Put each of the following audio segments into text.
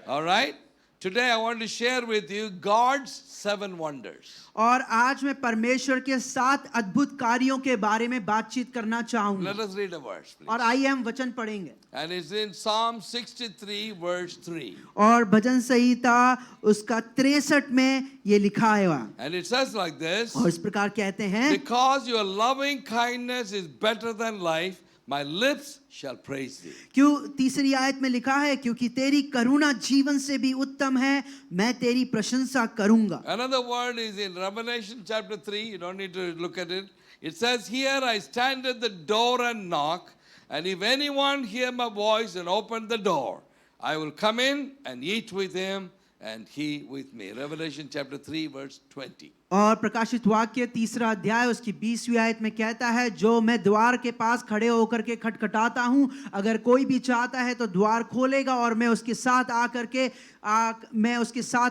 All right? Today I want to share with you God's 7 wonders. और आज मैं परमेश्वर के 7 अद्भुत कार्यों के बारे में बातचीत करना चाहूंगा। Let us read a verse, please. और आइए हम वचन पढ़ेंगे। And it's in Psalm 63 verse 3. और भजन संहिता उसका 63 में ये लिखा है वहाँ। And it says like this. और इस प्रकार कहते हैं, Because your loving kindness is better than life, my lips shall praise thee. क्यों तीसरी आयत में लिखा है, क्योंकि तेरी करुणा जीवन से भी उत्तम है, मैं तेरी प्रशंसा करूंगा। Another word is in Revelation chapter 3. You don't need to look at it. It says, here I stand at the door and knock, and if anyone hear my voice and open the door, I will come in and eat with him and he with me. Revelation chapter 3 verse 20. और प्रकाशित वाक्य 3 अध्याय उसकी 20वीं आयत में कहता है, जो मैं द्वार के पास खड़े होकर के खटखटाता हूँ, अगर कोई भी चाहता है तो द्वार खोलेगा और मैं उसके साथ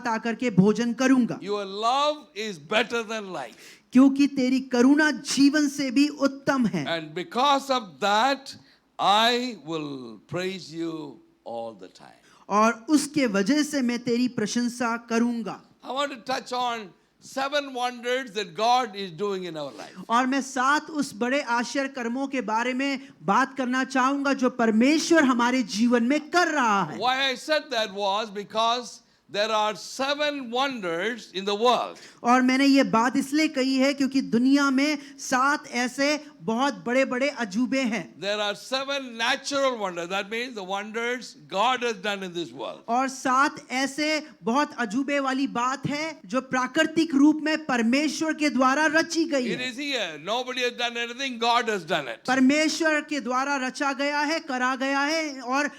आकर के भोजन करूंगा। Your love is better than life. क्योंकि तेरी करुणा जीवन से भी उत्तम है। And because of that, I will praise you all the time. और उसके वजह से मैं तेरी प्रशंसा करूंगा। I want to touch on 7 wonders that God is doing in our life. और मैं 7 उस बड़े आश्चर्य कर्मों के बारे में बात करना चाहूंगा जो परमेश्वर हमारे जीवन में कर रहा है। Why I said that was because there are 7 wonders in the world. और मैंने ये बात इसलिए कही है क्योंकि दुनिया में 7 ऐसे बहुत बड़े-बड़े अजूबे हैं। There are 7 natural wonders. That means the wonders God has done in this world. और 7 ऐसे बहुत अजूबे वाली बात है जो प्राकृतिक रूप में परमेश्वर के द्वारा रची गई It है। is here. Nobody has done anything. God has done it. परमेश्वर के द्वारा रचा गया है, करा गया है और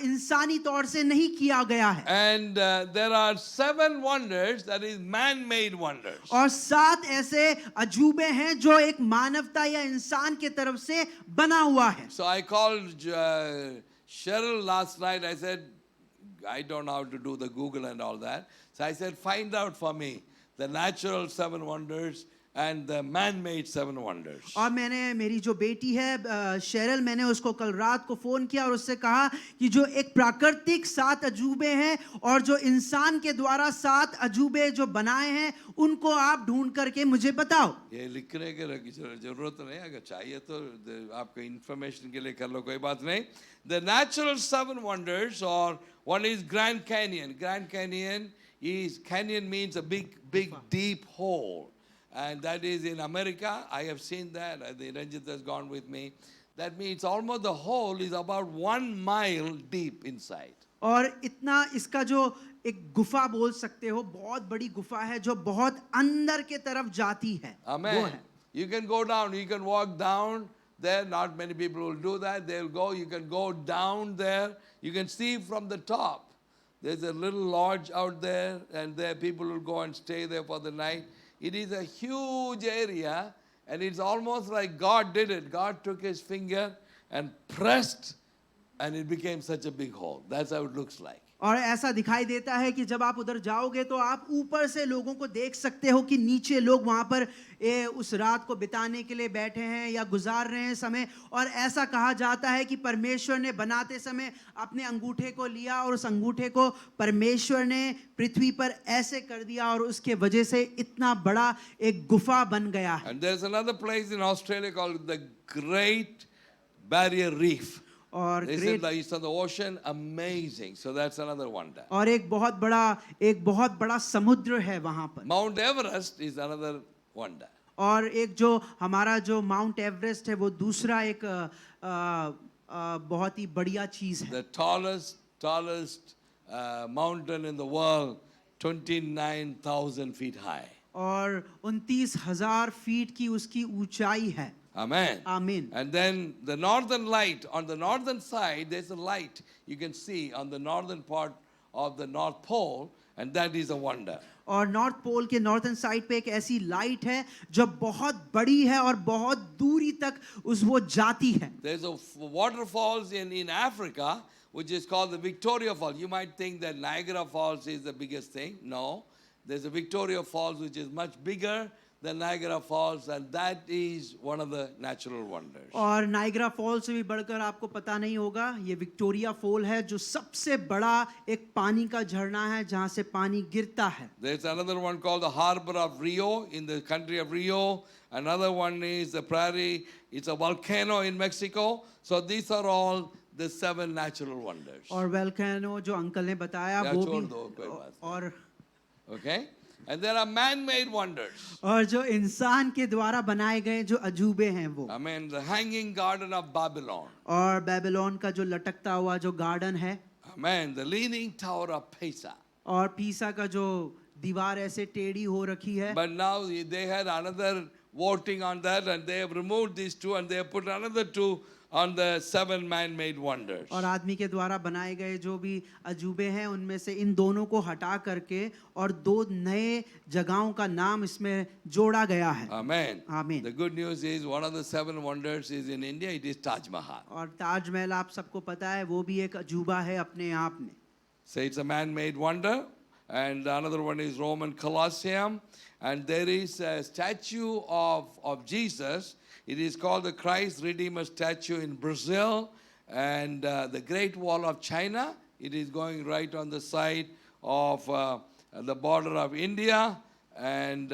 इंसानी तौर से नहीं किया गया है। And there are 7 wonders that is man-made wonders. और 7 ऐसे अजूबे हैं जो एक मानवता या इंसान के तरफ से बना हुआ है। So I called Cheryl last night. I said, I don't know how to do the Google and all that. So I said, find out for me the natural 7 wonders and the man-made 7 wonders. और मैंने मेरी जो बेटी है Cheryl, मैंने उसको कल रात को फोन किया और उससे कहा कि जो एक प्राकृतिक 7 अजूबे हैं और जो इंसान के द्वारा 7 अजूबे जो बनाए हैं उनको आप ढूंढ करके मुझे बताओ। ये लिखने के जरूरत नहीं, अगर चाहिए तो आपको इंफॉर्मेशन के लिए कर लो, कोई बात नहीं। The natural 7 wonders, or one is Grand Canyon. Grand Canyon means a big deep hole. And that is in America. I have seen that. The Ranjit has gone with me. That means almost the hole is about 1 mile deep inside. और इतना इसका जो एक गुफा बोल सकते हो, बहुत बड़ी गुफा है जो बहुत अंदर के तरफ जाती है। Amen. You can go down. You can walk down there. Not many people will do that. They'll go. You can go down there. You can see from the top. There's a little lodge out there, and there people will go and stay there for the night. It is a huge area, and it's almost like God did it. God took his finger and pressed, and it became such a big hole. That's how it looks like. और ऐसा दिखाई देता है कि जब आप उधर जाओगे तो आप ऊपर से लोगों को देख सकते हो कि नीचे लोग वहां पर उस रात को बिताने के लिए बैठे हैं या गुजार रहे हैं समय। और ऐसा कहा जाता है कि परमेश्वर ने बनाते समय अपने अंगूठे को लिया और उस अंगूठे को परमेश्वर ने पृथ्वी पर ऐसे कर दिया और उसके वजह से इतना बड़ा एक गुफा बन गया है। And there's another place in Australia called the Great Barrier Reef. और It's on the ocean, amazing. So that's another wonder. और एक बहुत बड़ा समुद्र है वहां पर। Mount Everest is another wonder. और एक जो हमारा जो माउंट एवरेस्ट है वो दूसरा एक बहुत ही बढ़िया चीज है। The tallest mountain in the world, 29,000 feet high. और 29,000 फीट की उसकी ऊंचाई है। Amen. Amen. And then the northern light, on the northern side, there's a light you can see on the northern part of the North Pole, and that is a wonder. और north pole के northern side पे एक ऐसी light है जो बहुत बड़ी है और बहुत दूरी तक वो जाती है। There's a waterfalls in Africa which is called the Victoria Falls. You might think that Niagara Falls is the biggest thing. No, there's a Victoria Falls which is much bigger the Niagara Falls, and that is one of the natural wonders. और Niagara fall से भी बढ़कर आपको पता नहीं होगा, ये Victoria fall है जो सबसे बड़ा एक पानी का झरना है जहां से पानी गिरता है। There's another one called the Harbor of Rio in the country of Rio. Another one is the Prairie. It's a volcano in Mexico. So these are all the 7 natural wonders. और वेल्केनो जो अंकल ने बताया या वो छोड़ भी, दो, कोई बात और Okay? And there are man-made wonders. और जो इंसान के द्वारा बनाए गए जो अजूबे हैं वो, I mean, the Hanging Garden of Babylon. और बेबीलोन का जो लटकता हुआ जो गार्डन है, Amen. The Leaning Tower of Pisa. और पीसा का जो दीवार ऐसे टेढ़ी हो रखी है। But now they had another voting on that, and they have removed these 2 and they have put another 2 on the 7 man-made wonders. और आदमी के द्वारा बनाए गए जो भी अजूबे हैं उनमें से इन दोनों को हटा करके और 2 नए जगहों का नाम इसमें जोड़ा गया है। Amen. Amen. The good news is one of the 7 wonders is in India. It is Taj Mahal. और ताजमहल आप सबको पता है वो भी एक अजूबा है अपने आप में। So it's a man-made wonder, and another one is Roman Colosseum, and there is a statue of Jesus. It is called the Christ Redeemer statue in Brazil, and the Great Wall of China. It is going right on the side of the border of India, and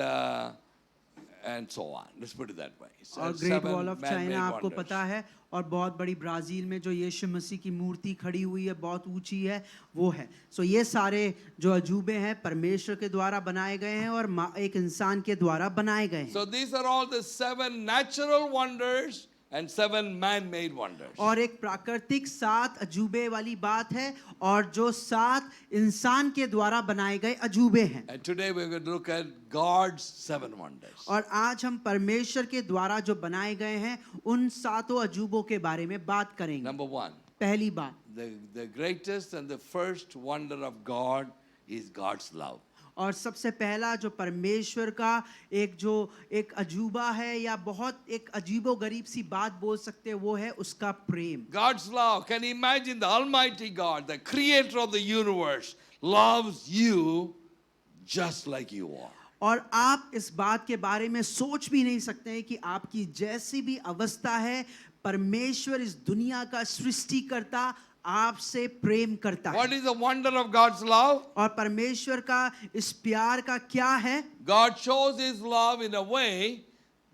so on. Let's put it that way. So और great 7 wall of man-made China आपको wonders. पता है, और बहुत बड़ी Brazil में जो यीशु मसीह की मूर्ति खड़ी हुई है बहुत ऊंची है वो है। सो ये सारे जो अजूबे हैं परमेश्वर के द्वारा बनाए गए हैं और एक इंसान के द्वारा बनाए गए हैं। So these are all the 7 natural wonders and 7 man-made wonders. और एक प्राकृतिक 7 अजूबे वाली बात है और जो 7 इंसान के द्वारा बनाए गए अजूबे हैं। And today we're going to look at God's 7 wonders. और आज हम परमेश्वर के द्वारा जो बनाए गए हैं उन 7 अजूबों के बारे में बात करेंगे। Number 1, पहली बात, the greatest and the first wonder of God is God's love. और सबसे पहला जो परमेश्वर का एक अजूबा है या बहुत एक अजीबो गरीब सी बात बोल सकते हैं वो है उसका प्रेम। God's love. Can you imagine the Almighty God, the creator of the universe, loves you just like you are. और आप इस बात के बारे में सोच भी नहीं सकते हैं कि आपकी जैसी भी अवस्था है परमेश्वर इस दुनिया का सृष्टिकर्ता आपसे प्रेम करता है। What is the wonder of God's love? और परमेश्वर का इस प्यार का क्या है? God shows his love in a way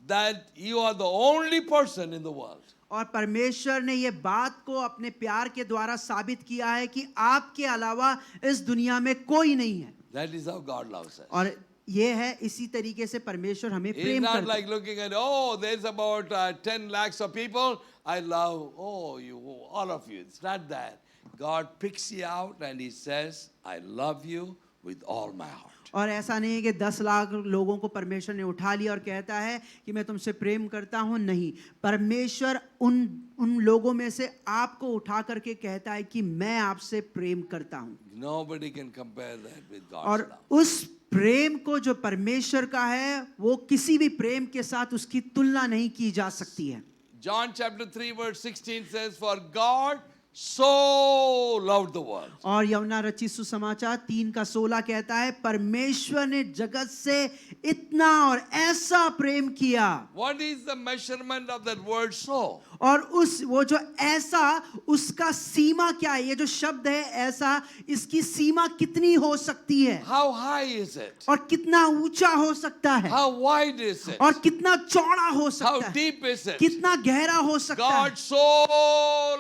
that you are the only person in the world. और परमेश्वर ने ये बात को अपने प्यार के द्वारा साबित किया है कि आपके अलावा इस दुनिया में कोई नहीं है। That is how God loves us. और ये है इसी तरीके से परमेश्वर हमें It's प्रेम not करता है। like looking at, oh, there's about 10 lakhs of people. I love, you, all of you. It's not that. God picks you out and he says, I love you with all my heart. और ऐसा नहीं है कि 10 लाख लोगों को परमेश्वर ने उठा लिया और कहता है कि मैं तुमसे प्रेम करता हूं। नहीं, परमेश्वर उन लोगों में से आपको उठा करके कहता है कि मैं आपसे प्रेम करता हूं। Nobody can compare that with God's और love. उस प्रेम को जो परमेश्वर का है वो किसी भी प्रेम के साथ उसकी तुलना नहीं की जा सकती है। John chapter 3 verse 16 says, for God so loved the world. और यूहन्ना रचित सुसमाचार 3:16 कहता है परमेश्वर ने जगत से इतना और ऐसा प्रेम किया। What is the measurement of that word so? और वो जो ऐसा उसका सीमा क्या है? ये जो शब्द है ऐसा, इसकी सीमा कितनी हो सकती है? How high is it? और कितना ऊंचा हो सकता है? How wide is it? और कितना चौड़ा हो How सकता है? deep is it? कितना गहरा हो सकता है? God so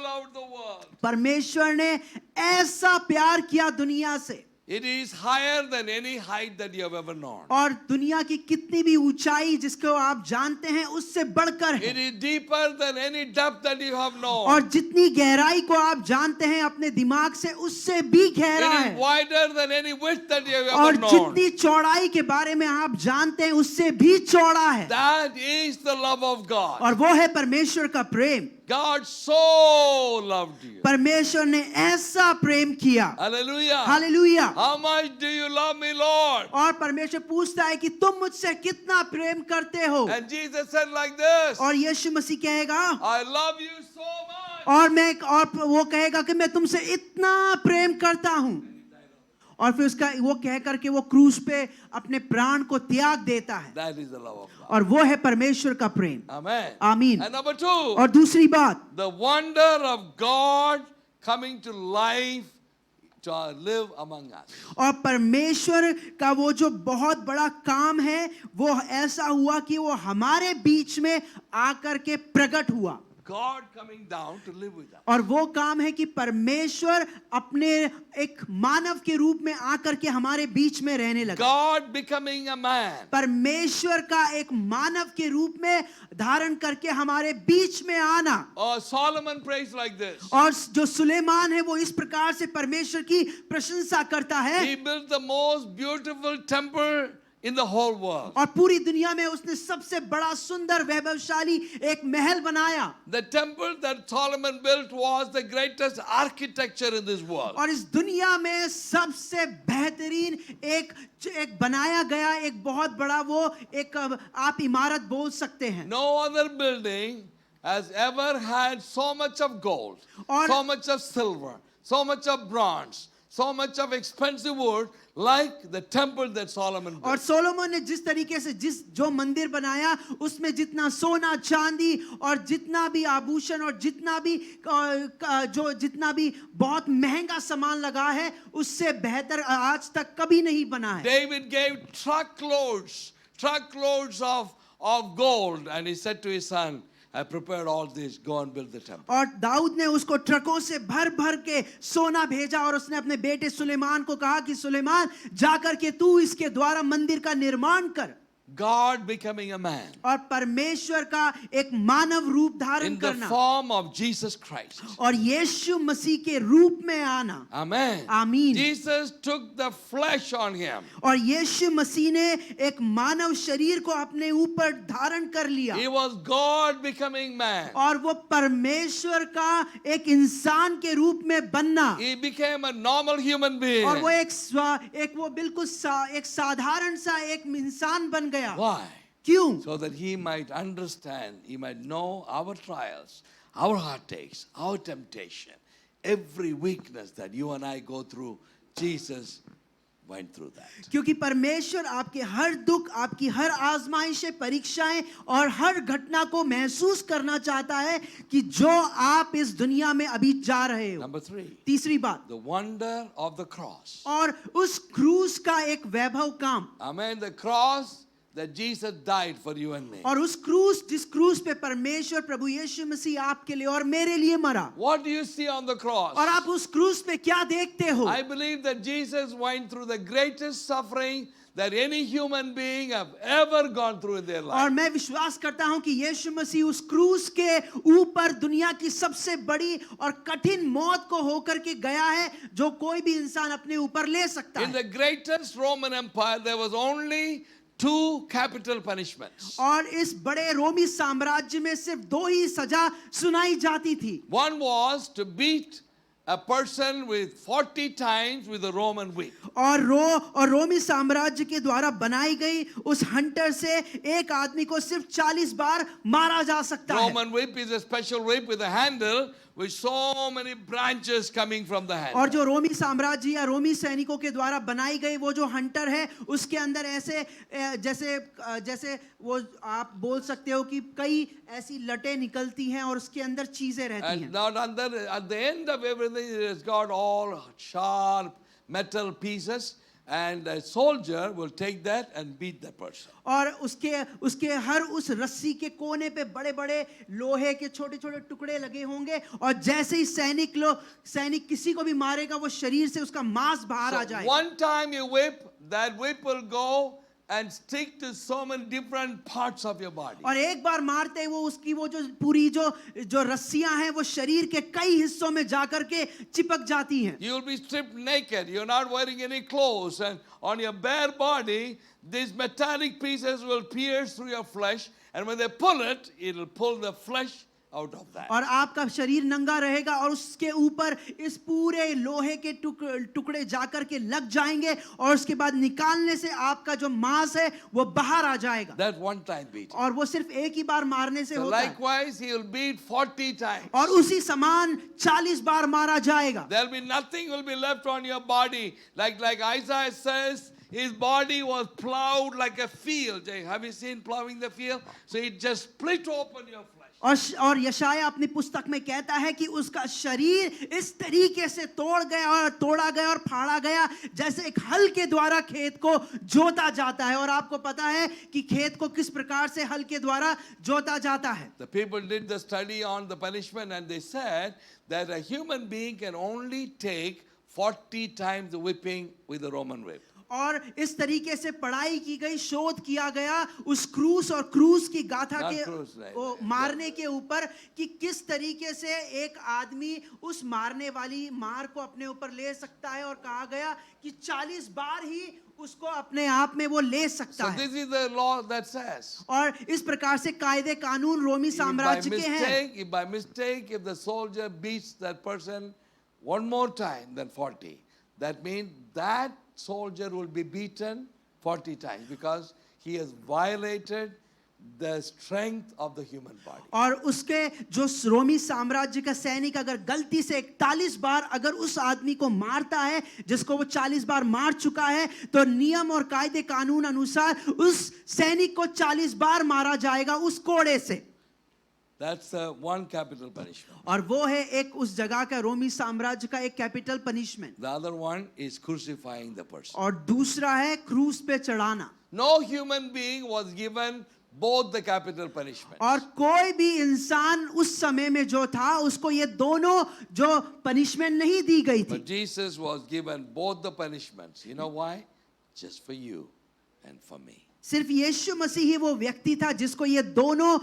loved the world. परमेश्वर ने ऐसा प्यार किया दुनिया से। It is higher than any height that you have ever known. और दुनिया की कितनी भी ऊंचाई जिसको आप जानते हैं उससे बढ़कर है। It is deeper than any depth that you have known. और जितनी गहराई को आप जानते हैं अपने दिमाग से उससे भी गहरा It है। is wider than any width that you have और ever known. जितनी चौड़ाई के बारे में आप जानते हैं उससे भी चौड़ा है। That is the love of God. और वो है परमेश्वर का प्रेम। God so loved you. परमेश्वर ने ऐसा प्रेम किया। Hallelujah. Hallelujah. How much do you love me, Lord? और परमेश्वर पूछता है कि तुम मुझसे कितना प्रेम करते हो? And Jesus said like this, और यीशु मसीह कहेगा I love you so much. और वो कहेगा कि मैं तुमसे इतना प्रेम करता हूं। और फिर उसका वो कह करके वो क्रूस पे अपने प्राण को त्याग देता है, That is the love of God. और वो है परमेश्वर का प्रेम। Amen. आमीन। And number 2, और दूसरी बात, the wonder of God coming to life to live among us. और परमेश्वर का वो जो बहुत बड़ा काम है वो ऐसा हुआ कि वो हमारे बीच में आकर के प्रकट हुआ। God coming down to live with us. और वो काम है कि परमेश्वर अपने एक मानव के रूप में आकर के हमारे बीच में रहने लगा। God becoming a man. परमेश्वर का एक मानव के रूप में धारण करके हमारे बीच में आना। Oh, Solomon prays like this. और जो सुलेमान है वो इस प्रकार से परमेश्वर की प्रशंसा करता है। He built the most beautiful temple in the whole world. और पूरी दुनिया में उसने सबसे बड़ा सुंदर वैभवशाली एक महल बनाया। The temple that Solomon built was the greatest architecture in this world. और इस दुनिया में सबसे बेहतरीन एक बनाया गया एक बहुत बड़ा वो एक आप इमारत बोल सकते हैं। No other building has ever had so much of gold, और- so much of silver, so much of bronze, so much of expensive wood like the temple that Solomon built. और सोलोमन ने जिस तरीके से जो मंदिर बनाया उसमें जितना सोना चांदी और जितना भी आभूषण और जितना भी बहुत महंगा सामान लगा है उससे बेहतर आज तक कभी नहीं बना है। David gave truckloads of gold, and he said to his son, I prepared all this, go and build the temple. और दाऊद ने उसको ट्रकों से भर भर के सोना भेजा और उसने अपने बेटे सुलेमान को कहा कि सुलेमान जाकर के तू इसके द्वारा मंदिर का निर्माण कर। God becoming a man और परमेश्वर का एक मानव रूप धारण in the करना form of Jesus Christ. और यीशु मसीह के रूप में आना। Amen. आमीन। Jesus took the flesh on him. और यीशु मसीह ने एक मानव शरीर को अपने ऊपर धारण कर लिया He was God becoming man. और वो परमेश्वर का एक इंसान के रूप में बनना He became a normal human being. और वो एक वो बिल्कुल एक साधारण सा एक इंसान बन गया। Why? क्यों? So that he might understand, he might know our trials, our heartaches, our temptation, every weakness that you and I go through. Jesus went through that. क्योंकि परमेश्वर आपके हर दुख, आपकी हर आजमाइशें, परीक्षाएं और हर घटना को महसूस करना चाहता है कि जो आप इस दुनिया में अभी जा रहे हो। Number 3, तीसरी बात, the wonder of the cross. और उस क्रूस का एक वैभव काम। Amen. The cross that Jesus died for you and me. और उस क्रूस जिस क्रूस पे परमेश्वर प्रभु यीशु मसीह आपके लिए और मेरे लिए मरा। What do you see on the cross? और आप उस क्रूस पे क्या देखते हो? I believe that Jesus went through the greatest suffering that any human being have ever gone through in their life. और मैं विश्वास करता हूं कि यीशु मसीह उस क्रूस के ऊपर दुनिया की सबसे बड़ी और कठिन मौत को होकर के गया है जो कोई भी इंसान अपने ऊपर ले सकता In है। the greatest Roman Empire, there was only 2 capital punishments. और इस बड़े रोमी साम्राज्य में सिर्फ 2 ही सजा सुनाई जाती थी। One was to beat a person with 40 times with a Roman whip. और रोमी साम्राज्य के द्वारा बनाई गई उस हंटर से एक आदमी को सिर्फ 40 बार मारा जा सकता है। Roman whip is a special whip with a handle with so many branches coming from the handle. और जो रोमी साम्राज्य या रोमी सैनिकों के द्वारा बनाई गई वो जो हंटर है उसके अंदर ऐसे जैसे वो आप बोल सकते हो कि कई ऐसी लटें निकलती हैं और उसके अंदर चीजें रहती And हैं। not at the end of everything, it has got all sharp metal pieces, and a soldier will take that and beat the person. और उसके हर उस रस्सी के कोने पे बड़े बड़े लोहे के छोटे छोटे टुकड़े लगे होंगे और जैसे ही सैनिक किसी को भी मारेगा वो शरीर से उसका मांस बाहर आ So जाएगा। one time you whip, that whip will go and stick to so many different parts of your body. और एक बार मारते ही वो उसकी वो जो पूरी जो रस्सियां हैं वो शरीर के कई हिस्सों में जाकर के चिपक जाती हैं। You will be stripped naked. You're not wearing any clothes, and on your bare body, these metallic pieces will pierce through your flesh, and when they pull it, it'll pull the flesh out of that. और आपका शरीर नंगा रहेगा और उसके ऊपर इस पूरे लोहे के टुकड़े जाकर के लग जाएंगे और उसके बाद निकालने से आपका जो मांस है वो बाहर आ जाएगा That one time beating. और वो सिर्फ एक ही बार मारने से So होता है likewise, he will beat 40 times. और उसी समान 40 बार मारा जाएगा There'll be nothing will be left on your body. Like Isaiah says, his body was plowed like a field. Have you seen plowing the field? So it just split open your flesh. और यशाया अपनी पुस्तक में कहता है कि उसका शरीर इस तरीके से तोड़ा गया और फाड़ा गया जैसे एक हल के द्वारा खेत को जोता जाता है और आपको पता है कि खेत को किस प्रकार से हल के द्वारा जोता जाता है The people did the study on the punishment and they said that a human being can only take 40 times the whipping with the Roman whip. और इस तरीके से पढ़ाई की गई शोध किया गया उस क्रूस और क्रूस की गाथा Not के cruise, right. मारने के ऊपर कि किस तरीके से एक आदमी उस मारने वाली मार को अपने ऊपर ले सकता है और कहा गया कि 40 बार ही उसको अपने आप में वो ले सकता So है this is the law that says. और इस प्रकार से कायदे कानून रोमी साम्राज्य के हैं If by mistake, if the soldier beats that person one more time than 40, that means that soldier will be beaten 40 times because he has violated the strength of the human body. और उसके जो रोमी साम्राज्य का सैनिक अगर गलती से 41 बार अगर उस आदमी को मारता है जिसको वो 40 बार मार चुका है तो नियम और कायदे कानून अनुसार उस सैनिक को 40 बार मारा जाएगा उस कोड़े से. That's one capital punishment. और वो है एक उस जगह का रोमी साम्राज्य का एक capital punishment. The other one is crucifying the person. और दूसरा है क्रूस पे चढ़ाना. No human being was given both the capital punishments. और कोई भी इंसान उस समय में जो था उसको ये दोनों जो पनिशमेंट नहीं दी गई थी. But Jesus was given both the punishments. You know why? Just for you and for me. सिर्फ यीशु मसीह ही वो व्यक्ति था जिसको ये दोनों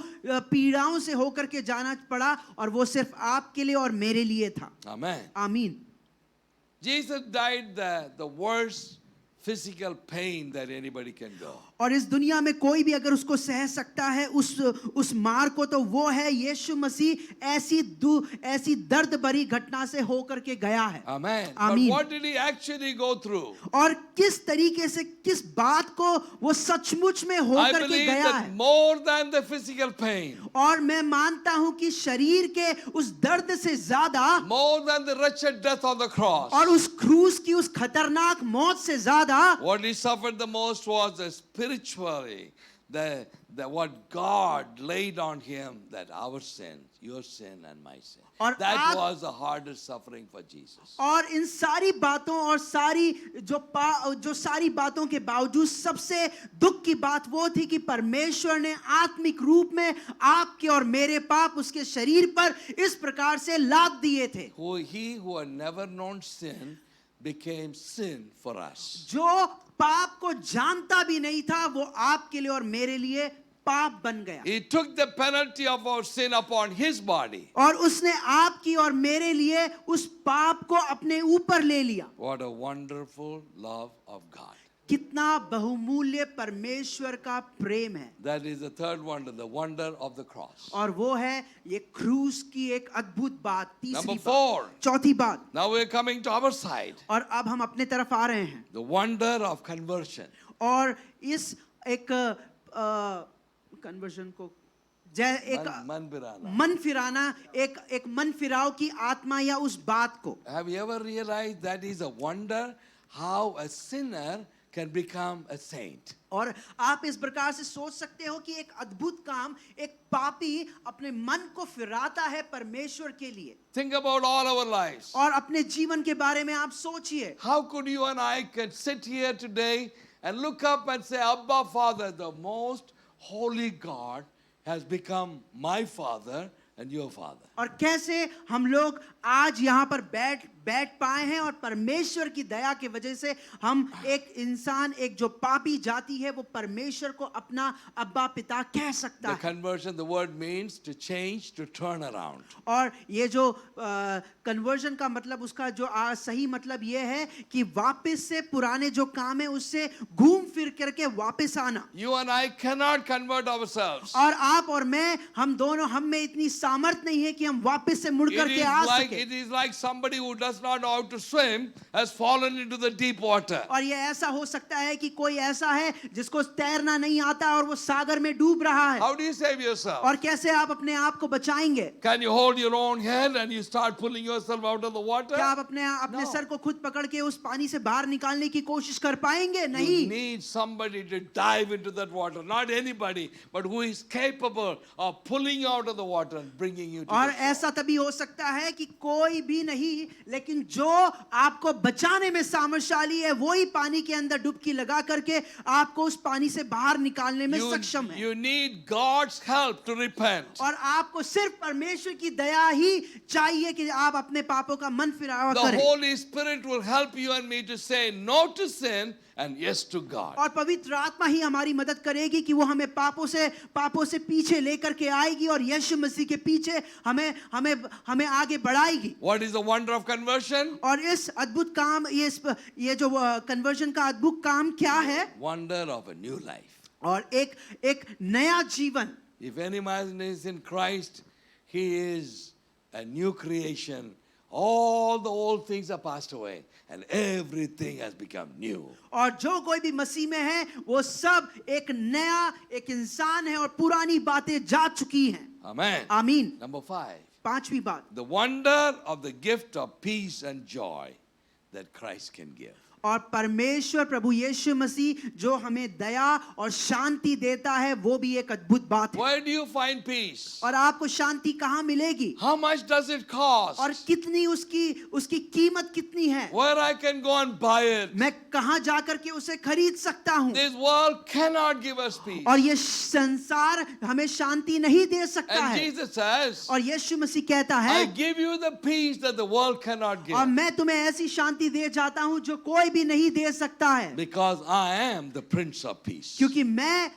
पीड़ाओं से होकर के जाना पड़ा और वो सिर्फ आपके लिए और मेरे लिए था. Amen. आमीन. Jesus died the worst physical pain that anybody can go. और इस दुनिया में कोई भी अगर उसको सह सकता है उस मार को तो वो है यीशु मसीह ऐसी दर्द भरी घटना से होकर के गया है. Amen. आमीन. But what did he actually go through? और किस तरीके से किस बात को वो सचमुच में I होकर के believe गया that है. more than the physical pain, और मैं मानता हूं कि शरीर के उस दर्द से ज्यादा more than the wretched death on the cross, और उस क्रूस की उस खतरनाक मौत से ज्यादा what he suffered the most was the spiritually, the what God laid on him, that our sin, your sin and my sin. और That was the hardest suffering for Jesus. और इन सारी बातों और जो सारी बातों के बावजूद सबसे दुख की बात वो थी कि परमेश्वर ने आत्मिक रूप में आपके और मेरे पाप उसके शरीर पर इस प्रकार से लाद दिए थे. He who had never known sin became sin for us. जो पाप को जानता भी नहीं था वो आपके लिए और मेरे लिए पाप बन गया. He took the penalty of our sin upon his body. और उसने आपकी और मेरे लिए उस पाप को अपने ऊपर ले लिया. What a wonderful love of God. कितना बहुमूल्य परमेश्वर का प्रेम है. That is the third wonder, the wonder of the cross. और वो है ये क्रूस की एक अद्भुत बात. तीसरी Number बात, 4. चौथी बात. Now we're coming to our side. और अब हम अपने तरफ आ रहे हैं. The wonder of conversion. और इस एक कन्वर्जन को एक मन फिराना एक मन फिराव की आत्मा या उस बात को. Have you ever realized that is a wonder how a sinner can become a saint? और आप इस प्रकार से सोच सकते हो कि एक अद्भुत काम एक पापी अपने मन को फिराता है परमेश्वर के लिए. Think about all our lives. और अपने जीवन के बारे में आप सोचिए. How could you and I can sit here today and look up and say, Abba Father, the most holy God has become my father and your father. और कैसे हम लोग आज यहाँ पर बैठ पाए हैं और परमेश्वर की दया की वजह से हम एक इंसान, एक जो पापी जाति है, वो परमेश्वर को अपना अब्बा पिता कह सकता The है। conversion, the word means to change, to turn around. और ये जो कन्वर्जन का मतलब, उसका जो सही मतलब ये है कि वापस से पुराने जो काम है उससे घूम फिर करके वापस आना। You and I cannot convert ourselves. और आप और मैं, हम दोनों, हम में इतनी सामर्थ नहीं है कि हम वापस से मुड़ करके आ सके। It is like somebody who does not know how to swim has fallen into the deep water. और ये ऐसा हो सकता है कि कोई ऐसा है जिसको तैरना नहीं आता और वो सागर में डूब रहा है। How do you save yourself? और कैसे आप अपने आप को बचाएंगे? Can you hold your own head and you start pulling yourself out of the water? क्या आप अपने No. सर को खुद पकड़ के उस पानी से बाहर निकालने की कोशिश कर पाएंगे? You नहीं। need somebody to dive into that water. Not anybody, but who is capable of pulling you out of the water and bringing you to और the shore. ऐसा तभी हो सकता है कि कोई भी नहीं, लेकिन जो आपको बचाने में सामर्थ्यशाली है वही पानी के अंदर डुबकी लगा करके आपको उस पानी से बाहर निकालने में सक्षम है। You need God's help to repent. और आपको सिर्फ परमेश्वर की दया ही चाहिए कि आप अपने पापों का मन फिरावा The करें। Holy Spirit will help you and me to say no to sin and yes to God. और पवित्र आत्मा ही हमारी मदद करेगी कि वो हमें पापों से पीछे लेकर के आएगी और यीशु मसीह के पीछे हमें आगे बढ़ाएगी। What is the wonder of conversion? और इस अद्भुत काम, ये जो कन्वर्जन का अद्भुत काम क्या है? Wonder of a new life. और एक नया जीवन। If any man is in Christ, he is a new creation. All the old things are passed away and everything has become new. और जो कोई भी मसीह में है वो सब एक नया एक इंसान है और पुरानी बातें जा चुकी हैं। Amen. आमीन। Number 5. पांचवी बात, The wonder of the gift of peace and joy that Christ can give. और परमेश्वर प्रभु यीशु मसीह जो हमें दया और शांति देता है वो भी एक अद्भुत बात है। Where do you find peace? और आपको शांति कहाँ मिलेगी? How much does it cost? और कितनी उसकी कीमत कितनी है? Where I can go and buy it? मैं कहाँ जाकर के उसे खरीद सकता हूँ? This world cannot give us peace. और ये संसार हमें शांति नहीं दे सकता And है। Jesus says, और यीशु मसीह कहता है, I give you the peace that the world cannot give. और मैं तुम्हें ऐसी शांति दे जाता हूँ जो कोई भी नहीं दे सकता है। Because I am the Prince of Peace. क्योंकि मैं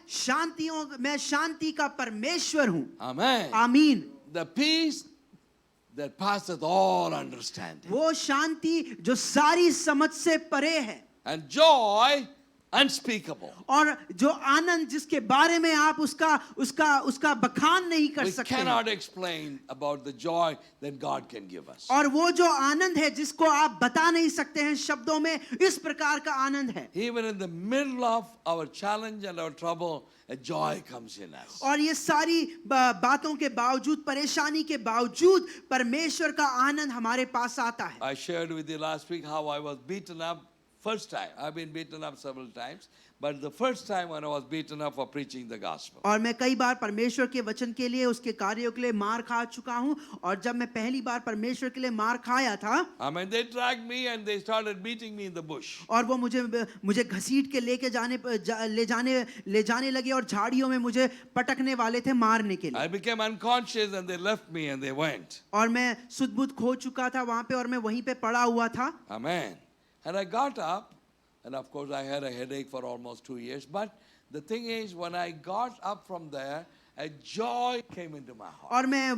शांति का परमेश्वर हूँ। Amen. आमीन। The peace that passeth all understanding. वो शांति जो सारी समझ से परे है। And joy unspeakable. और जो आनंद जिसके बारे में आप उसका बखान नहीं कर We सकते हैं। cannot explain about the joy that God can give us. और वो जो आनंद है जिसको आप बता नहीं सकते हैं शब्दों में, इस प्रकार का आनंद है। Even in the middle of our challenge and our trouble, a joy comes in us. और ये सारी बातों के बावजूद, परेशानी के बावजूद परमेश्वर का आनंद हमारे पास आता है। I shared with you last week how I was beaten up first time. I've been beaten up several times, but the first time when I was beaten up for preaching the gospel. और मैं कई बार परमेश्वर के वचन के लिए, उसके कार्यों के लिए मार खा चुका हूँ। और जब मैं पहली बार परमेश्वर के लिए मार खाया था, I mean, they dragged me and they started beating me in the bush. और वो मुझे घसीट के ले जाने लगे और झाड़ियों में मुझे पटकने वाले थे मारने के लिए। I became unconscious and they left me and they went. और मैं सुध-बुध खो चुका था वहां पे और मैं वहीं पे पड़ा हुआ था। Amen. And I got up, and of course I had a headache for almost 2 years. But the thing is, when I got up from there, a joy came into my heart. और मैं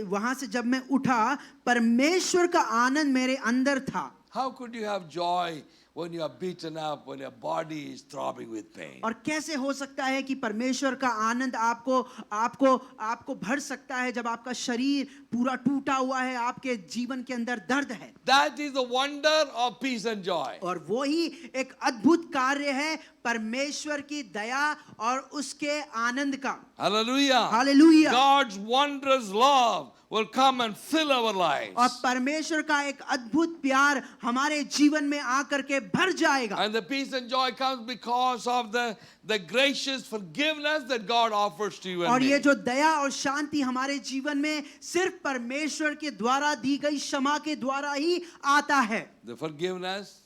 वहां से जब मैं उठा, परमेश्वर का आनंद मेरे अंदर था। How could you have joy when you are beaten up, when your body is throbbing with pain? और कैसे हो सकता है कि परमेश्वर का आनंद आपको भर सकता है जब आपका शरीर पूरा टूटा हुआ है, आपके जीवन के अंदर दर्द है। That is the wonder of peace and joy. और वो ही एक अद्भुत कार्य है परमेश्वर की दया और उसके आनंद का। Hallelujah. Hallelujah. God's wondrous love will come and fill our lives. और परमेश्वर का एक अद्भुत प्यार हमारे जीवन में आकर के भर जाएगा। And the peace and joy comes because of the gracious forgiveness that God offers to you and और me. ये जो दया और शांति हमारे जीवन में सिर्फ परमेश्वर के द्वारा दी गई क्षमा के द्वारा ही आता है। The forgiveness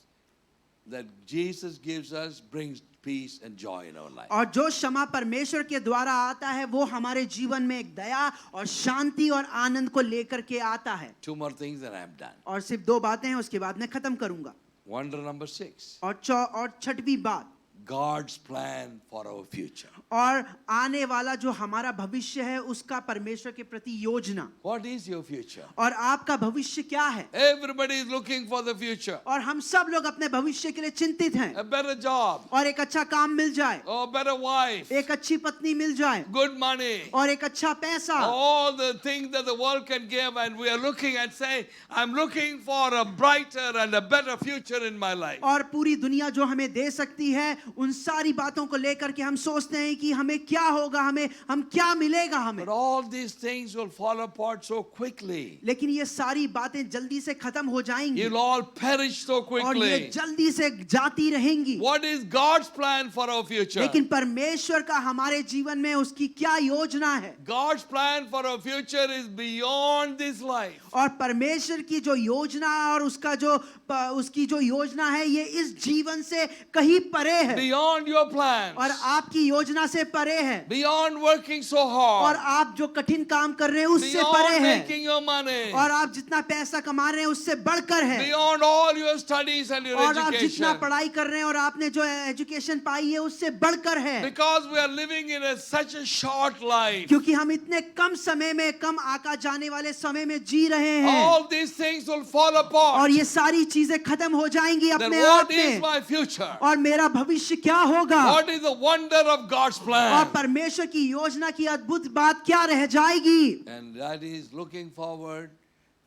that Jesus gives us brings peace and joy in our life. और जो क्षमा परमेश्वर के द्वारा आता है वो हमारे जीवन में एक दया और शांति और आनंद को लेकर के आता है। 2 more things and I am done. और सिर्फ 2 बातें हैं, उसके बाद मैं खत्म करूंगा। Wonder number 6. और छठवीं बात, God's plan for our future. और आने वाला जो हमारा भविष्य है उसका परमेश्वर के प्रति योजना। What is your future? और आपका भविष्य क्या है? Everybody is looking for the future. और हम सब लोग अपने भविष्य के लिए चिंतित हैं। A better job, और एक अच्छा काम मिल जाए, or better wife, एक अच्छी पत्नी मिल जाए, good money, और एक अच्छा पैसा, all the things that the world can give, and we are looking and saying, I'm looking for a brighter and a better future in my life. और पूरी दुनिया जो हमें दे सकती है उन सारी बातों को लेकर के हम सोचते हैं कि हमें क्या होगा, हम क्या मिलेगा हमें। But all these things will fall apart so quickly. लेकिन ये सारी बातें जल्दी से खत्म हो जाएंगी You'll all perish so और ये quickly. जल्दी से जाती रहेंगी। What is God's plan for our future? लेकिन परमेश्वर का हमारे जीवन में उसकी क्या योजना है? God's plan for our future is beyond this life. और परमेश्वर की जो योजना और उसकी जो योजना है ये इस जीवन से कहीं परे है Beyond your plans. और आपकी योजना से परे है Beyond working so और hard. आप जो कठिन काम कर रहे हैं उससे परे Beyond है making your money. और आप जितना पैसा कमा रहे हैं उससे बढ़कर है Beyond all your studies and your और आप जितना education. पढ़ाई कर रहे हैं और आपने जो एजुकेशन पाई है उससे बढ़कर है Because we are living in such a short life. क्योंकि हम इतने कम समय में कम आका जाने वाले समय में जी रहे हैं All these things will fall apart. और ये सारी चीजें खत्म हो जाएंगी Then अपने what आप is में my future? और मेरा भविष्य क्या होगा What is the wonder of God's और plan? परमेश्वर की योजना की अद्भुत बात क्या रह जाएगी And that is looking forward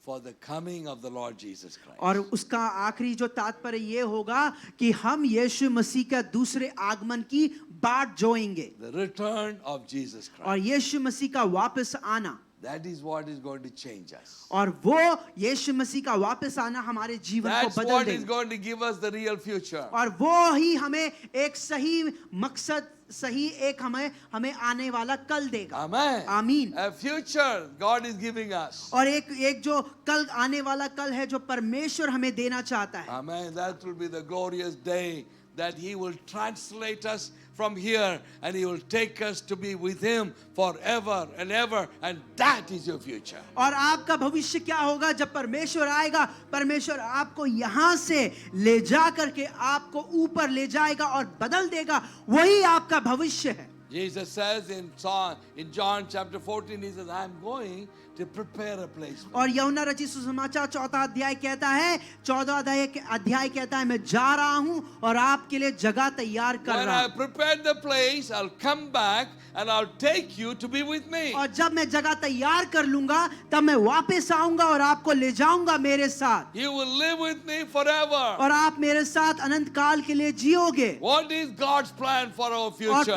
for the coming of the Lord Jesus Christ. और उसका आखिरी जो तात्पर्य ये होगा कि हम यीशु मसीह का दूसरे आगमन की बाट जोएंगे The return of Jesus और Christ. यीशु मसीह का वापस आना That is what is going to change us. और वो यीशु मसीह का वापस आना हमारे जीवन को That's बदल what is देगा going to give us the real future. और वो ही हमें एक सही मकसद सही एक हमें आने वाला कल देगा Amen. आमीन A future God is giving us. और एक जो कल आने वाला कल है जो परमेश्वर हमें देना चाहता है Amen. That will be the glorious day that He will translate us from here and He will take us to be with Him forever and ever. And that is your future. और आपका भविष्य क्या होगा जब परमेश्वर आएगा परमेश्वर आपको यहाँ से ले जा करके आपको ऊपर ले जाएगा और बदल देगा वही आपका भविष्य है Jesus says in John chapter 14, He says, I am going to prepare a place for you. और यूहन्ना रचित सुसमाचार 4 अध्याय कहता है 14 अध्याय कहता है मैं जा रहा हूं और आपके लिए जगह तैयार कर When रहा I हूं have prepared the place, I'll come back and I'll take you to be with me. और जब मैं जगह तैयार कर लूंगा तब मैं वापस आऊंगा और आपको ले जाऊंगा मेरे साथ You will live with me forever. और आप मेरे साथ अनंत काल के लिए जियोगे What is God's plan for our और future?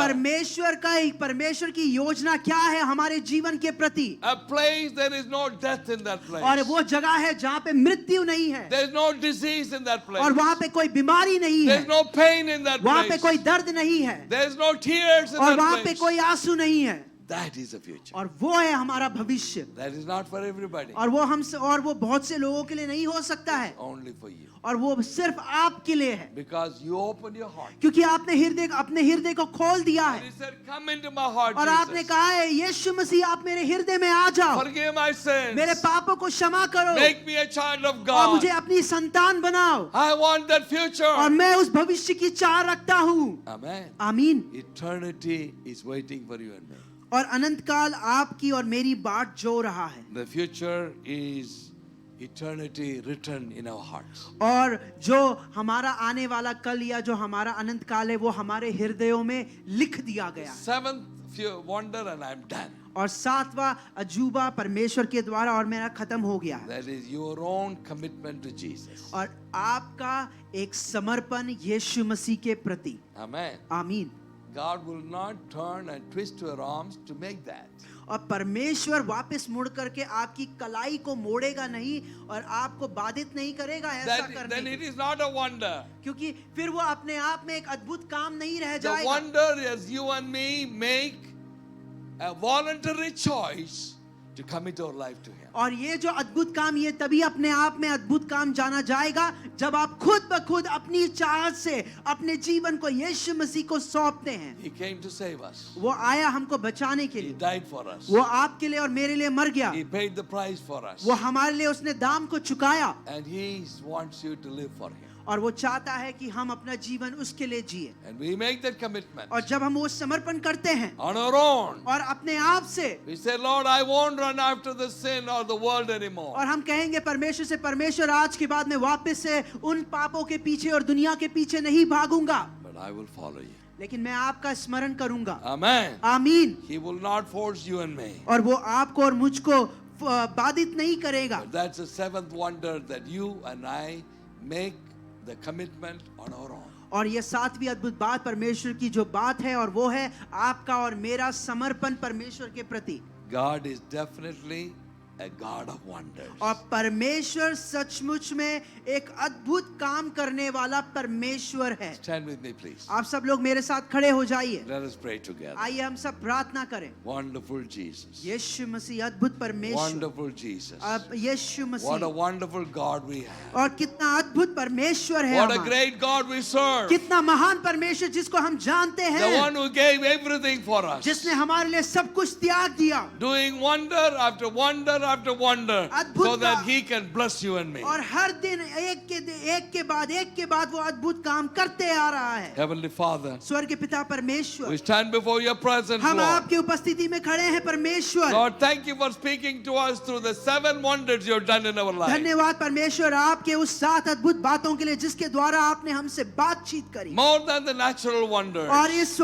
परमेश्वर की योजना क्या है हमारे जीवन के प्रति A place there is no death in that place. और वो जगह है जहाँ पे मृत्यु नहीं है There is no disease in that place. और वहाँ पे कोई बीमारी नहीं There है is no pain in that वहाँ पे place. कोई दर्द नहीं है There is no tears in और that वहाँ पे place. कोई आंसू नहीं है That is the future. और वो है हमारा भविष्य That is not for everybody. और वो बहुत से लोगों के लिए नहीं हो सकता है Only for you. और वो सिर्फ आपके लिए है Because you opened your heart. क्योंकि आपने अपने हृदय को खोल दिया And है He said, come into my heart, और आपने Jesus. कहा है यीशु मसीह आप मेरे हृदय में आ जाओ Forgive my sins. मेरे पापों को क्षमा करो Make me a child of और God. मुझे अपनी संतान बनाओ I want that future. और मैं उस भविष्य की चाह रखता हूँ Amen. आमीन Eternity is waiting for you and me. और अनंत काल आपकी और मेरी बाट जो रहा है The future is eternity written in our hearts. और जो हमारा आने वाला कल या जो हमारा अनंत काल है वो हमारे हृदयों में लिख दिया गया है Seventh wonder, and I'm done. और 7वां अजूबा परमेश्वर के द्वारा और मेरा खत्म हो गया है That is your own commitment to Jesus. और आपका एक समर्पण यीशु मसीह के प्रति Amen. आमीन God will not turn and twist your arms to make that. और परमेश्वर वापस मुड़ करके आपकी कलाई को मोड़ेगा नहीं और आपको बाधित नहीं करेगा ऐसा Then करने it के। is not a wonder. क्योंकि फिर वो अपने आप में एक अद्भुत काम नहीं रह The जाएगा wonder is you and me make a voluntary choice to commit our life to Him. और ये जो अद्भुत काम, ये तभी अपने आप में अद्भुत काम जाना जाएगा जब आप खुद ब खुद अपनी चाहत से अपने जीवन को यीशु मसीह को सौंपते हैं। He came to save us. वो आया हमको बचाने के He लिए, died for us. वो आपके लिए और मेरे लिए मर गया, He paid the price for us. वो हमारे लिए उसने दाम को चुकाया, And He wants you to live for Him. और वो चाहता है कि हम अपना जीवन उसके लिए जिए। And we make that commitment और जब हम वो समर्पण करते हैं on our own. और अपने आप से, We say, Lord, I won't run after the sin or the world anymore. और हम कहेंगे परमेश्वर से, परमेश्वर आज के बाद मैं वापस से उन पापों के पीछे और दुनिया के पीछे नहीं भागूंगा, But I will follow you. लेकिन मैं आपका स्मरण करूंगा। Amen. आमीन। He will not force you and me. और वो आपको और मुझको बाधित नहीं करेगा। But that's the seventh wonder, that you and I make the commitment on our own. और ये सातवीं अद्भुत बात परमेश्वर की जो बात है, और वो है आपका और मेरा समर्पण परमेश्वर के प्रति। God is definitely a God of wonders. और परमेश्वर सचमुच में एक अद्भुत काम करने वाला परमेश्वर है। Stand with me, please. आप सब लोग मेरे साथ खड़े हो जाइए। Let us pray together. आइए हम सब प्रार्थना करें। Wonderful Jesus. यीशु मसीह अद्भुत परमेश्वर, Wonderful Jesus. अब यीशु What a Masih, wonderful God we have. और कितना अद्भुत परमेश्वर है What a हमारा। great God we serve. कितना महान परमेश्वर जिसको हम जानते The हैं, one who gave everything for us. जिसने हमारे लिए सब कुछ त्याग दिया, Doing wonder after wonder after wonder, अद्भुत so that का- He can bless you and me. और हर दिन एक के बाद वो अद्भुत काम करते आ रहा है। Heavenly Father, स्वर्ग के पिता we परमेश्वर, stand before your presence, हम Lord. आपकी उपस्थिति में खड़े हैं परमेश्वर। Lord, thank you for speaking to us through the 7 wonders you've done in our life. धन्यवाद परमेश्वर आपके उस 7 अद्भुत बातों के लिए जिसके द्वारा आपने हमसे बातचीत करी, More than the natural wonders. और इस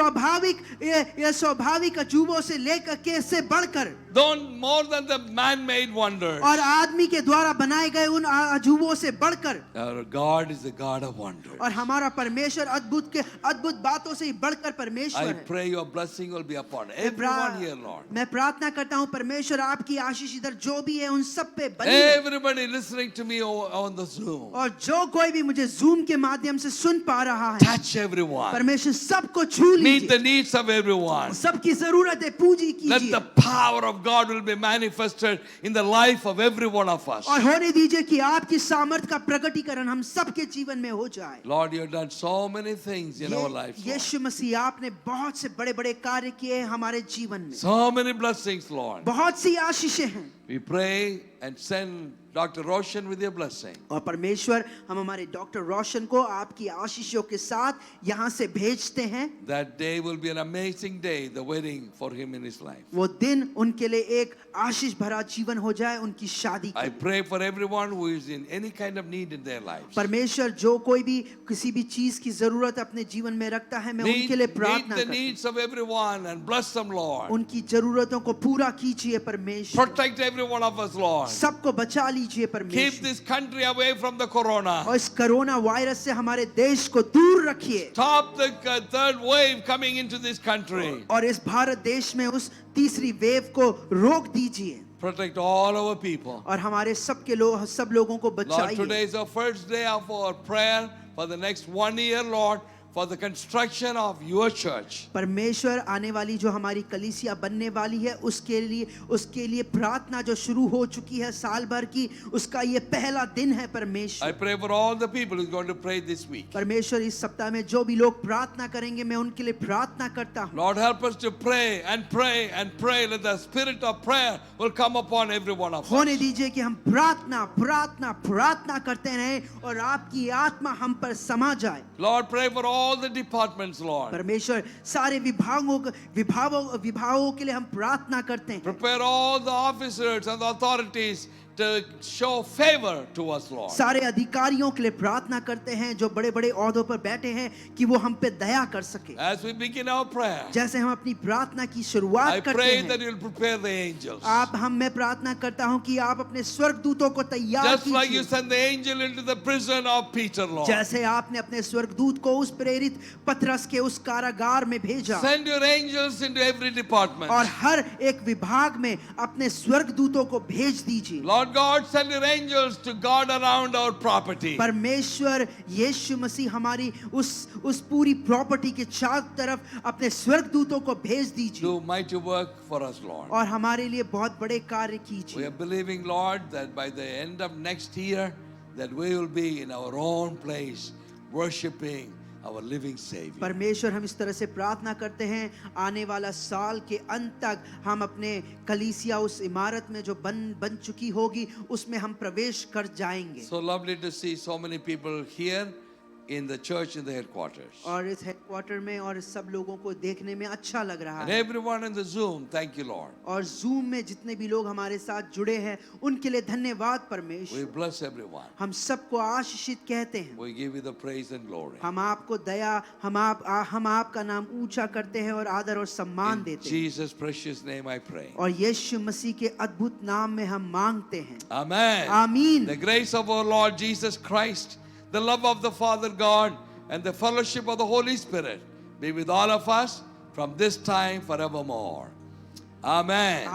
ये स्वाभाविक अजूबों से लेकर के से बढ़कर, More than the man-made wonders. और आदमी के द्वारा बनाए गए उन अजूबों से बढ़कर, Our God is the God of wonders. और हमारा परमेश्वर अद्भुत बातों से ही बढ़कर परमेश्वर I है। pray your blessing will be upon everyone here, Lord. मैं प्रार्थना करता हूँ परमेश्वर आपकी आशीष इधर जो भी है उन सब पे बनी रहे। Everybody listening to me on the Zoom. और जो कोई भी मुझे जूम के माध्यम से सुन पा रहा है, Touch everyone. परमेश्वर सबको छू Meet the लीजिए, needs of everyone. सबकी जरूरतें पूरी Let कीजिए, the power of God will be manifested in the life of every one of us. और होने दीजिए कि आपकी सामर्थ का प्रकटीकरण हम सबके जीवन में हो जाए। Lord, you have done so many things in our lives. Lord. यीशु मसीह आपने बहुत से बड़े बड़े कार्य किए हैं हमारे जीवन में, So many blessings, Lord. बहुत सी आशीषें हैं। We pray and send Dr. Roshan with your blessing. और परमेश्वर हम हमारे डॉक्टर रोशन को आपकी आशीषों के साथ यहाँ से भेजते हैं। That day will be an amazing day, the wedding for him in his life. वो दिन उनके लिए एक आशीष भरा जीवन हो जाए, उनकी शादी I की। pray for everyone who is in any kind of need in their lives. परमेश्वर जो कोई भी किसी भी चीज की जरूरत अपने जीवन में रखता है, मैं Meet उनके लिए the प्रार्थना करता हूँ। needs of everyone and bless them, Lord. उनकी जरूरतों को पूरा कीजिए परमेश्वर, Protect every one of us, Lord. सबको बचा लीजिए Keep परमेश्वर, this country away from the corona. और इस कोरोना वायरस से हमारे देश को दूर रखिए, Stop the third wave coming into this country. और इस भारत देश में उस तीसरी वेव को रोक दीजिए, Protect all our people. और हमारे सब लोगों को Lord, today बचाइए। is our first day of our prayer for the next 1 year, Lord, for the construction of your church. परमेश्वर आने वाली जो हमारी कलीसिया बनने वाली है उसके लिए प्रार्थना जो शुरू हो चुकी है साल भर की, उसका ये पहला दिन है I परमेश्वर। pray for all the people who are going to pray this week. परमेश्वर इस सप्ताह में जो भी लोग प्रार्थना करेंगे मैं उनके लिए प्रार्थना करता हूँ। Lord, help us to pray and pray and pray. Let the spirit of prayer will come upon every one of होने us. दीजिए कि हम प्रार्थना करते रहें और आपकी आत्मा हम पर समा जाए। Lord, pray for all the departments, Lord. परमेश्वर सारे विभागों के लिए हम प्रार्थना करते हैं। Prepare all the officers and the authorities to show favor to us, Lord. सारे अधिकारियों के लिए प्रार्थना करते हैं जो बड़े बड़े ओहदों पर बैठे हैं कि वो हम पे दया कर सके। As we begin our prayer, जैसे हम अपनी प्रार्थना की I शुरुआत करते pray हैं, that you'll prepare the angels. मैं प्रार्थना करता हूं कि आप अपने स्वर्गदूतों को तैयार Just like you कीजिए, sent the angel into the prison of Peter, Lord. जैसे आपने अपने स्वर्गदूत को उस प्रेरित पतरस के उस कारागार में भेजा, Send your angels into every department. और हर एक विभाग में अपने स्वर्गदूतों को भेज दीजिए। Lord, Lord God, send your angels to guard around our property. परमेश्वर यीशु मसीह हमारी उस पूरी प्रॉपर्टी के चारों तरफ अपने स्वर्गदूतों को भेज दीजिए Do mighty work for us, Lord. और हमारे लिए बहुत बड़े कार्य We कीजिए। are believing, Lord, that by the end of next year, that we will be in our own place, worshiping our living Savior. परमेश्वर हम इस तरह से प्रार्थना करते हैं आने वाला साल के अंत तक हम अपने कलीसिया उस इमारत में जो बन चुकी होगी उसमें हम प्रवेश कर जाएंगे। So lovely to see so many people here in the church in the headquarters. और इस हेडक्वार्टर में और इस सब लोगों को देखने में अच्छा लग रहा And है everyone in the Zoom, thank you, Lord. और जूम में जितने भी लोग हमारे साथ जुड़े हैं उनके लिए धन्यवाद We परमेश्वर। bless everyone. हम सबको आशीषित कहते हैं। We give you the praise and glory. हम आपको दया हम आपका नाम ऊंचा करते हैं और आदर और सम्मान In देते हैं Jesus' precious name I pray. और यीशु मसीह के अद्भुत नाम में हम मांगते हैं। Amen. आमीन। The grace of our Lord Jesus Christ, the love of the Father God, and the fellowship of the Holy Spirit be with all of us from this time forevermore. Amen.